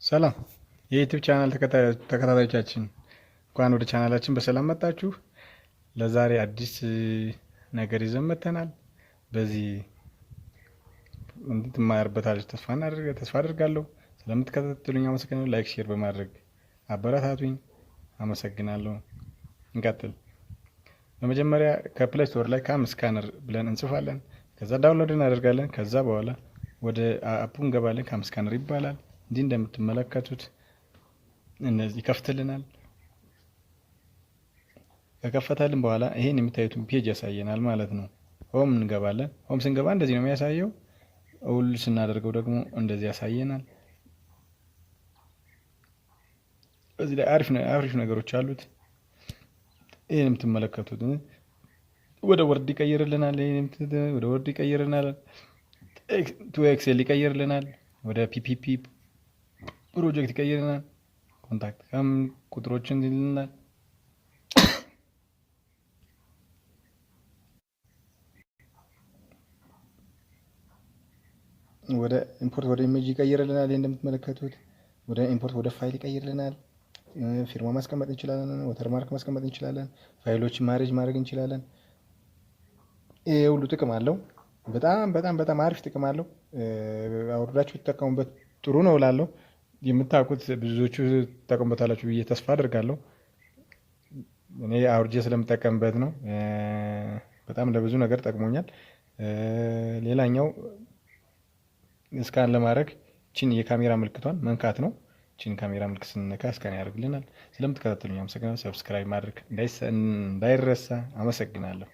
ሰላም የዩቲዩብ ቻናል ተከታታዮቻችን እንኳን ወደ ቻናላችን በሰላም መጣችሁ። ለዛሬ አዲስ ነገር ይዘን መጥተናል። በዚህ እንድትማሩበታላችሁ ተስፋ አድርጋለሁ። ስለምትከታተሉኝ አመሰግናለሁ። ላይክ፣ ሼር በማድረግ አበረታቱኝ። አመሰግናለሁ። እንቀጥል። በመጀመሪያ ከፕሌይ ስቶር ላይ ካም ስካነር ብለን እንጽፋለን። ከዛ ዳውንሎድ እናደርጋለን። ከዛ በኋላ ወደ አፑ እንገባለን። ካም ስካነር ይባላል። እንዲህ እንደምትመለከቱት እነዚህ ይከፍትልናል። ከከፈተልን በኋላ ይሄን የምታዩትን ፔጅ ያሳየናል ማለት ነው። ሆም እንገባለን። ሆም ስንገባ እንደዚህ ነው የሚያሳየው። ሁሉ ስናደርገው ደግሞ እንደዚህ ያሳየናል። እዚህ ላይ አሪፍ ነገሮች አሉት። ይሄን የምትመለከቱት ወደ ወርድ ይቀይርልናል። ወደ ወርድ ይቀይርልናል። ቱ ኤክሴል ይቀይርልናል። ወደ ፒፒፒ ፕሮጀክት ይቀይርልናል። ኮንታክት ቁጥሮችን ይልናል። ወደ ኢምፖርት ወደ ኢሜጅ ይቀይርልናል። ይሄ እንደምትመለከቱት ወደ ኢምፖርት ወደ ፋይል ይቀይርልናል። ፊርማ ማስቀመጥ እንችላለን። ወተርማርክ ማስቀመጥ እንችላለን። ፋይሎችን ማድረግ እንችላለን። ይሄ ሁሉ ጥቅም አለው። በጣም አሪፍ ጥቅም አለው። አውርዳችሁ ተጠቀሙበት። ጥሩ ነው እላለሁ። የምታውቁት ብዙዎቹ ተጠቀሙበታላችሁ ብዬ ተስፋ አድርጋለሁ። እኔ አውርጄ ስለምጠቀምበት ነው። በጣም ለብዙ ነገር ጠቅሞኛል። ሌላኛው ስካን ለማድረግ ቺን የካሜራ ምልክቷን መንካት ነው። ቺን ካሜራ ምልክት ስንነካ ስካን ያደርግልናል። ስለምትከታተሉኝ አመሰግናለሁ። ሰብስክራይብ ማድረግ እንዳይረሳ። አመሰግናለሁ።